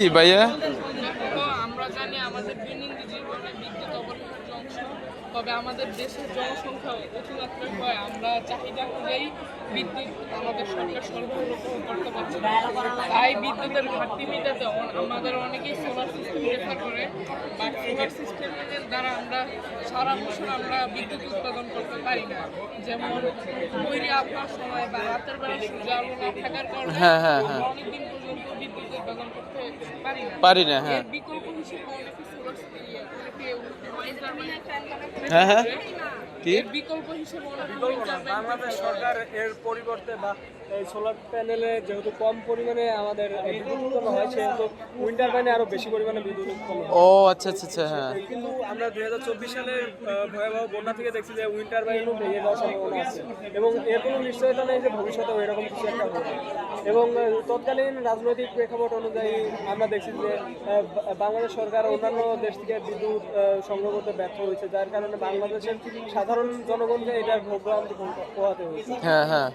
কি ভাইয়া? দেখো, আমরা জানি আমাদের দৈনন্দিন জীবনে বিদ্যুৎ অপরিহার্য অংশ। তবে আমাদের দেশের জনসংখ্যা অতিমাত্রায় হয়, আমরা চাহিদা অনুযায়ী বিদ্যুৎ আমাদের সরকার সরবরাহ করতে পারছে না। তাই বিদ্যুতের ঘাটতি মেটাতে আমাদের অনেকেই সোলার সিস্টেম রেফার করে, বাট সোলার সিস্টেমের দ্বারা আমরা সারা বছর আমরা বিদ্যুৎ উৎপাদন করতে পারি না। যেমন বৈরী আবহাওয়ার সময় বা রাতের বেলা সূর্য আলো না থাকার কারণে হ্যাঁ, হ্যাঁ, আমরা হ্যাঁ। অনেকদিন পর্যন্ত বিদ্যুৎ উৎপাদন করতে পারি না। পারি না, হ্যাঁ। এর বিকল্প হিসেবে অনেকে সোলার অনেকে wind turbine হ্যাঁ, ব্যবহার হ্যাঁ। করে। কি? এর বিকল্প হিসেবে অনেকে বিকল্প wind না, turbine বাংলাদেশ ব্যবহার করে। সরকার এর পরিবর্তে বা এই সোলার প্যানেলে যেহেতু কম পরিমাণে আমাদের বিদ্যুৎ উৎপন্ন হয়, সেহেতু উইন্ড টারবাইনে আরো বেশি পরিমাণে বিদ্যুৎ উৎপন্ন হয়। ও আচ্ছা, আচ্ছা, আচ্ছা, হ্যাঁ। কিন্তু আমরা 2024 সালের ভয়াবহ বন্যা থেকে দেখছি যে উইন্ড টারবাইনও ভেঙে যাওয়ার সম্ভাবনা আছে, এবং এর কোনো নিশ্চয়তা নেই যে ভবিষ্যতেও এরকম কিছু একটা হবে। এবং তৎকালীন রাজনৈতিক প্রেক্ষাপট অনুযায়ী আমরা দেখছি যে বাংলাদেশ সরকার অন্যান্য দেশ থেকে বিদ্যুৎ সংগ্রহ করতে ব্যর্থ হয়েছে, যার কারণে বাংলাদেশের সাধারণ জনগণকে এটার ভোগান্তি পোহাতে হয়েছে। হ্যাঁ, হ্যাঁ।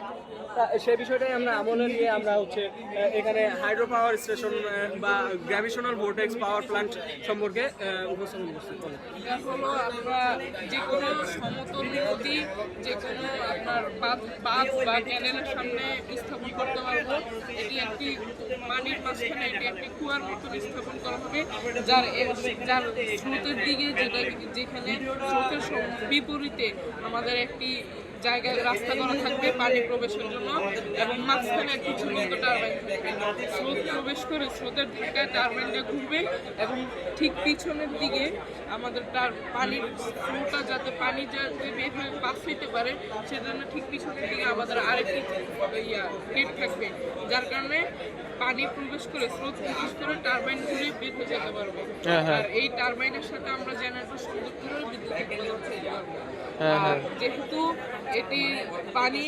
সেই বিষয়টাই আমরা আমলে নিয়ে আমরা হচ্ছে এখানে হাইড্রো পাওয়ার স্টেশন বা গ্র্যাভিশনাল ভোল্টেজ পাওয়ার প্ল্যান্ট সম্পর্কে উপস্থাপন করছি। এটা হলো আমরা যে কোনো সমতল নদী, যে কোনো আপনার বাঁধ বা ক্যানেলের সামনে স্থাপন করতে পারবো। এটি একটি পানির মাঝখানে এটি একটি কুয়ার মতন স্থাপন করা হবে, যার যার স্রোতের দিকে যেখানে স্রোতের বিপরীতে আমাদের একটি জায়গায় রাস্তা করা থাকবে পানি প্রবেশের জন্য, এবং মাঝখানে একটি ছোট টারবাইন থাকবে। স্রোত প্রবেশ করে স্রোতের ধাক্কায় টারবাইনটা ঘুরবে, এবং ঠিক পিছনের দিকে আমাদের পানির ফ্লোটা যাতে পানি যাতে বের হয়ে পাস হইতে পারে, সেজন্য ঠিক পিছনের দিকে আমাদের আরেকটি গেট থাকবে, যার কারণে পানি প্রবেশ করে স্রোত প্রবেশ করে টারবাইন ঘুরে বের হয়ে যেতে পারবে। হ্যাঁ, হ্যাঁ। আর এই টারবাইনের সাথে আমরা জেনারেটর সংযোগ করে বিদ্যুৎ উৎপাদন করতে পারবো। হ্যাঁ, আর হ্যাঁ। যেহেতু এটি পানি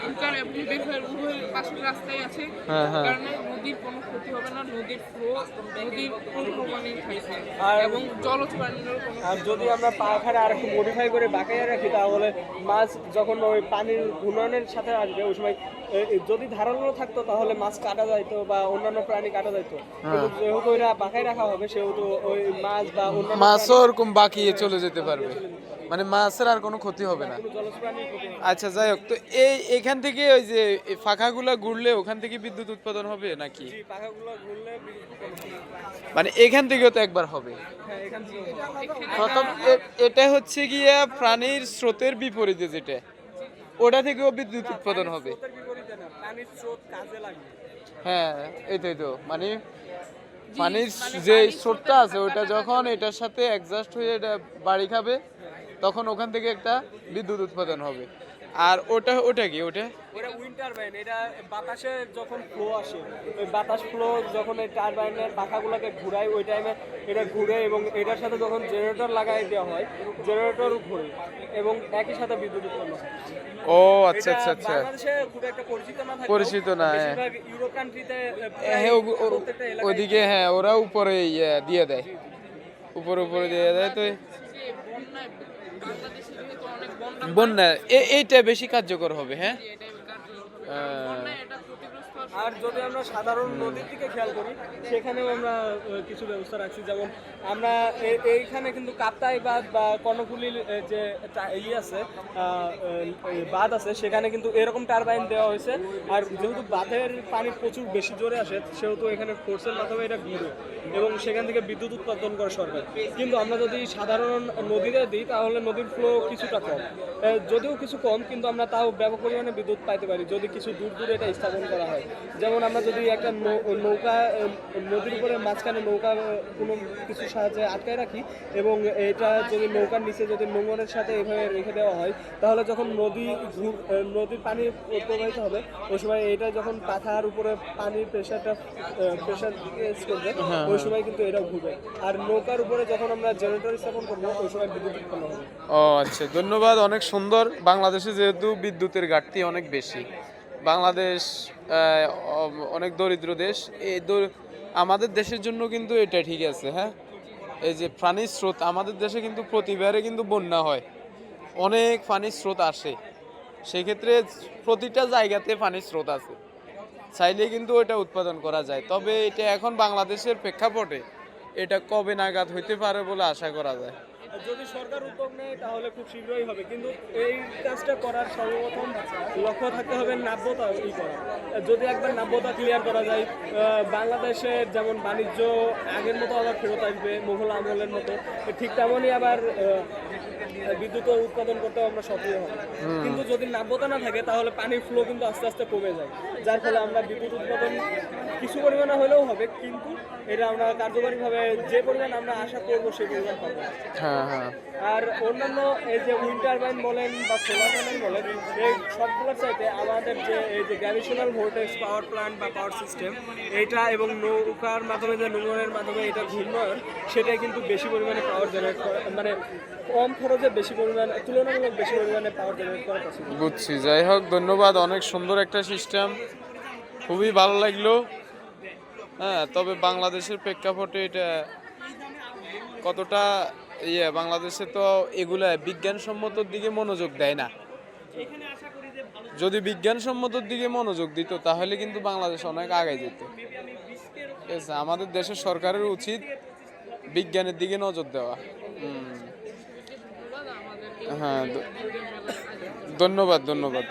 ঢুকার এবং বের হওয়ার উভয় পাশের রাস্তায় আছে, হ্যাঁ, হ্যাঁ। কারণে নদীর কোনো ক্ষতি হবে না, নদীর প্রবাহমানই থাকবে, আর- এবং জলজ প্রাণীরও কোনো আর যদি আমরা পাখাটা আর একটু মডিফাই করে বাঁকাইয়া রাখি, তাহলে মাছ যখন ওই পানির ঘূর্ণনের সাথে আসবে ওই সময় যদি ধারালো থাকতো তাহলে মাছ কাটা যাইতো বা অন্যান্য প্রাণী কাটা যাইতো। কিন্তু যেহেতু ওইটা বাঁকাই রাখা হবে, সেহেতু ওই মাছ বা অন্যান্য মাছও ওরকম বাকিয়ে চলে যেতে পারবে, মানে মাছের আর কোনো ক্ষতি হবে না। জলজ প্রাণীর ক্ষতি হবে না। আচ্ছা, যাই হোক, তো এখান থেকে ওই যে এই ফাঁকাগুলা ঘুরলে ওখান থেকে বিদ্যুৎ উৎপাদন হবে নাকি? জি, পাখাগুলো ঘুরলে বিদ্যুৎ উৎপন্ন হবে। মানে এখান থেকেও তো একবার হবে। হ্যাঁ, এখান থেকে প্রথম এটা হচ্ছে গিয়া প্রাণীর স্রোতের বিপরীতে, যেটা ওটা থেকেও বিদ্যুৎ উৎপাদন হবে। স্রোতের বিপরীতে না, পানির স্রোত কাজে লাগবে। হ্যাঁ, এইটাই তো, মানে পানির যে স্রোতটা আছে ওইটা যখন এটার সাথে অ্যাডজাস্ট হয়ে এটা বাড়ি খাবে, তখন ওখান থেকে একটা বিদ্যুৎ উৎপাদন হবে। আর ওটা কি ওটা? ওটা উইন্ড টারবাইন। এটা বাতাসে যখন ফ্লো আসে, ওই বাতাস ফ্লো যখন এই টারবাইনের পাখাগুলোকে ঘুরায়, ওই টাইমে এটা ঘুরে, এবং এটার সাথে যখন জেনারেটর লাগাই দেওয়া হয়, জেনারেটর ঘুরে এবং একই সাথে বিদ্যুৎ উৎপন্ন হয়। ও আচ্ছা, এটা আচ্ছা, আচ্ছা। বাংলাদেশে খুব একটা পরিচিত না থাকলেও পরিচিত না, হ্যাঁ। বেশিরভাগ ইউরোপ কান্ট্রিতে হ্যাঁ, প্রত্যেকটা এলাকায় ওদিকে হ্যাঁ ওরা উপরে দিয়ে দেয়, উপরে দিয়ে দেয়। তো যে বন্যায় বাংলাদেশে যেহেতু অনেক বন্যা বন্যা এইটা বেশি কার্যকর হবে, হ্যাঁ। এটাই কার্যকর হবে, কারণ বন্যায় এটা ক্ষতিগ্রস্ত হওয়ার আর যদি আমরা সাধারণ নদীর দিকে খেয়াল করি, সেখানেও আমরা কিছু ব্যবস্থা রাখছি। যেমন আমরা এইখানে কিন্তু কাপ্তাই বাঁধ বা কর্ণফুলীর যে আছে বাঁধ আছে, সেখানে কিন্তু এরকম টারবাইন দেওয়া হয়েছে। আর যেহেতু বাঁধের পানি প্রচুর বেশি জোরে আসে, সেহেতু এখানে ফোর্সের মাধ্যমে এটা ঘুরে এবং সেখান থেকে বিদ্যুৎ উৎপাদন করে সরকার। কিন্তু আমরা যদি সাধারণ নদীতে দিই, তাহলে নদীর ফ্লো কিছুটা কম, যদিও কিছু কম, কিন্তু আমরা তাও ব্যাপক পরিমাণে বিদ্যুৎ পাইতে পারি যদি কিছু দূর দূরে এটা স্থাপন করা হয়। যেমন আমরা যদি একটা নৌকা নদীর উপরে মাঝখানে নৌকা কোনো কিছু সাহায্যে আটকায় রাখি, এবং এটা যদি নৌকার নিচে যদি নোঙরের সাথে এভাবে রেখে দেওয়া হয়, তাহলে যখন নদীর পানি প্রবাহিত হবে, ওই সময় এটা যখন পাখার উপরে পানির প্রেশার করবে, ওই সময় কিন্তু এটা ঘুরবে। আর নৌকার উপরে যখন আমরা জেনারেটর স্থাপন করবো, ওই সময় বিদ্যুৎ উৎপন্ন হবে। ও আচ্ছা, ধন্যবাদ, অনেক সুন্দর। বাংলাদেশে যেহেতু বিদ্যুতের ঘাটতি অনেক বেশি, বাংলাদেশ অনেক দরিদ্র দেশ, আমাদের দেশের জন্য কিন্তু এটা ঠিক আছে, হ্যাঁ। এই যে পানির স্রোত আমাদের দেশে কিন্তু প্রতিবারে কিন্তু বন্যা হয়, অনেক পানির স্রোত আসে, সেক্ষেত্রে প্রতিটা জায়গাতে পানির স্রোত আছে। চাইলে কিন্তু ওইটা উৎপাদন করা যায়, তবে এটা এখন বাংলাদেশের প্রেক্ষাপটে এটা কবে নাগাদ হইতে পারে বলে আশা করা যায়। যদি সরকার উদ্যোগ নেয় তাহলে খুব শীঘ্রই হবে, কিন্তু এই কাজটা করার সর্বপ্রথম লক্ষ্য থাকতে হবে নাব্যতা ই করা। যদি একবার নাব্যতা ক্লিয়ার করা যায়, বাংলাদেশের যেমন বাণিজ্য আগের মতো আবার ফেরত আসবে, মুঘল আমলের মতো, ঠিক তেমনই আবার বিদ্যুৎ উৎপাদন করতে আমরা সক্রিয় হব। কিন্তু যদি নাব্যতা না থাকে তাহলে পানির ফ্লো কিন্তু আস্তে আস্তে কমে যায়, যার ফলে আমরা বিদ্যুৎ উৎপাদন কিছু পরিমাণে হলেও হবে, কিন্তু এটা আমরা কার্যকরীভাবে যে পরিমাণ আমরা আশা করবো সেই পরিমাণ পাবো। হ্যাঁ হ্যাঁ আর অন্যান্য এই যে উইন্ড টারবাইন বলেন বা সোলার প্যানেল বলেন, এই সবগুলোর চাইতে আমাদের যে এই যে গ্র্যাভিটেশনাল ভোল্টেজ পাওয়ার প্ল্যান্ট বা পাওয়ার সিস্টেম, এইটা এবং নৌকার মাধ্যমে যে নোংরের মাধ্যমে এটা ঘূর্ণয়ন, সেটাই কিন্তু বেশি পরিমাণে পাওয়ার জেনারেট করে, মানে কম খরচে বেশি পরিমাণে, তুলনামূলক বেশি পরিমাণে পাওয়ার জেনারেট করা পসিবল। বুঝছি। যাই হোক, ধন্যবাদ, অনেক সুন্দর একটা সিস্টেম, খুবই ভালো লাগলো। হ্যাঁ, তবে বাংলাদেশের প্রেক্ষাপটে এটা কতটা বাংলাদেশে তো এগুলা বিজ্ঞানসম্মতর দিকে মনোযোগ দেয় না। যদি বিজ্ঞানসম্মতর দিকে মনোযোগ দিত তাহলে কিন্তু বাংলাদেশ অনেক আগে যেত। ঠিক আছে, আমাদের দেশের সরকারের উচিত বিজ্ঞানের দিকে নজর দেওয়া। ধন্যবাদ আমাদেরকে হ্যাঁ, মেলায় আয়োজন করার জন্য। ধন্যবাদ ধন্যবাদ।